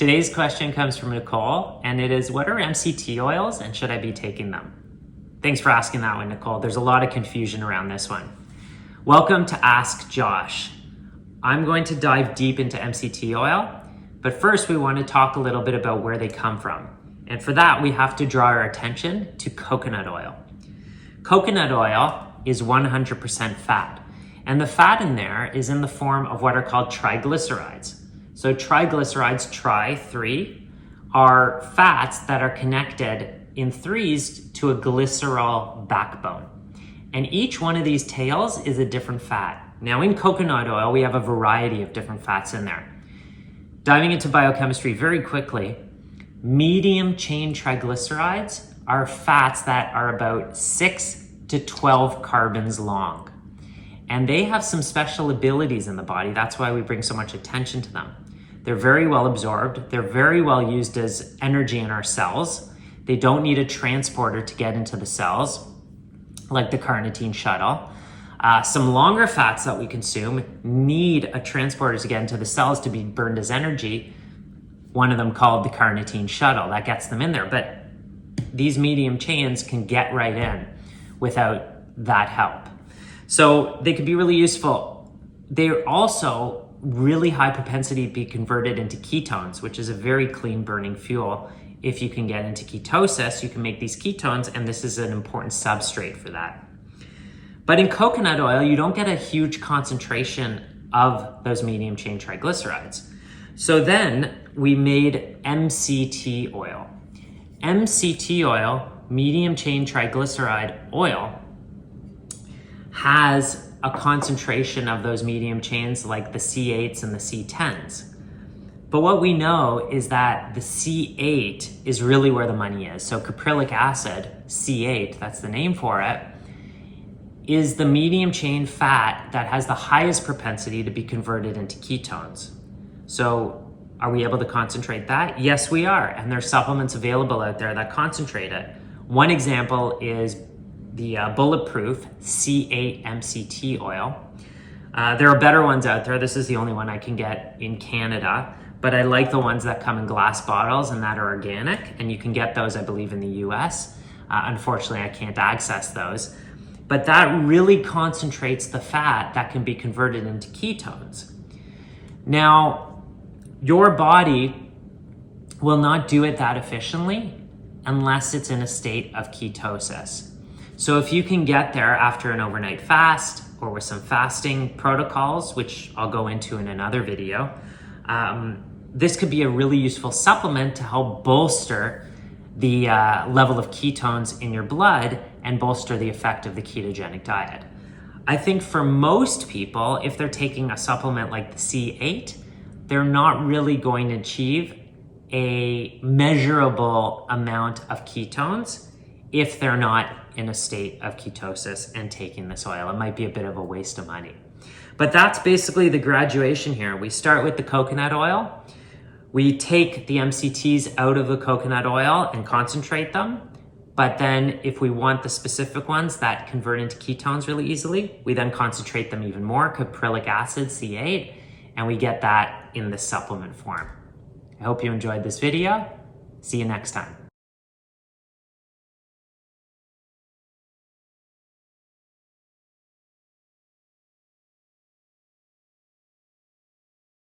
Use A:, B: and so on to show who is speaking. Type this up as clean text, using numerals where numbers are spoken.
A: Today's question comes from Nicole, and it is, what are MCT oils and should I be taking them? Thanks for asking that one, Nicole. There's a lot of confusion around this one. Welcome to Ask Josh. I'm going to dive deep into MCT oil, but first we want to talk a little bit about where they come from. And for that, we have to draw our attention to coconut oil. Coconut oil is 100% fat, and the fat in there is in the form of what are called triglycerides. So triglycerides, tri-3, are fats that are connected in threes to a glycerol backbone. And each one of these tails is a different fat. Now in coconut oil, we have a variety of different fats in there. Diving into biochemistry very quickly, medium chain triglycerides are fats that are about 6 to 12 carbons long. And they have some special abilities in the body. That's why we bring so much attention to them. They're very well absorbed. They're very well used as energy in our cells. They don't need a transporter to get into the cells, like the carnitine shuttle. Some longer fats that we consume need a transporter to get into the cells to be burned as energy. One of them called the carnitine shuttle, that gets them in there. But these medium chains can get right in without that help. So they could be really useful. They're also really high propensity to be converted into ketones, which is a very clean burning fuel. If you can get into ketosis, you can make these ketones, and this is an important substrate for that. But in coconut oil, you don't get a huge concentration of those medium chain triglycerides. So then we made MCT oil. MCT oil, medium chain triglyceride oil, has a concentration of those medium chains like the C8s and the C10s. But what we know is that the C8 is really where the money is. So caprylic acid, C8, that's the name for it, is the medium chain fat that has the highest propensity to be converted into ketones. So are we able to concentrate that? Yes, we are. And there's supplements available out there that concentrate it. One example is the bulletproof C8 MCT oil. There are better ones out there. This is the only one I can get in Canada, but I like the ones that come in glass bottles and that are organic, and you can get those, I believe, in the US. Unfortunately, I can't access those, but that really concentrates the fat that can be converted into ketones. Now, your body will not do it that efficiently unless it's in a state of ketosis. So if you can get there after an overnight fast or with some fasting protocols, which I'll go into in another video, this could be a really useful supplement to help bolster the level of ketones in your blood and bolster the effect of the ketogenic diet. I think for most people, if they're taking a supplement like the C8, they're not really going to achieve a measurable amount of ketones if they're not in a state of ketosis and taking this oil. It might be a bit of a waste of money. But that's basically the graduation here. We start with the coconut oil. We take the MCTs out of the coconut oil and concentrate them. But then if we want the specific ones that convert into ketones really easily, we then concentrate them even more, caprylic acid, C8, and we get that in the supplement form. I hope you enjoyed this video. See you next time.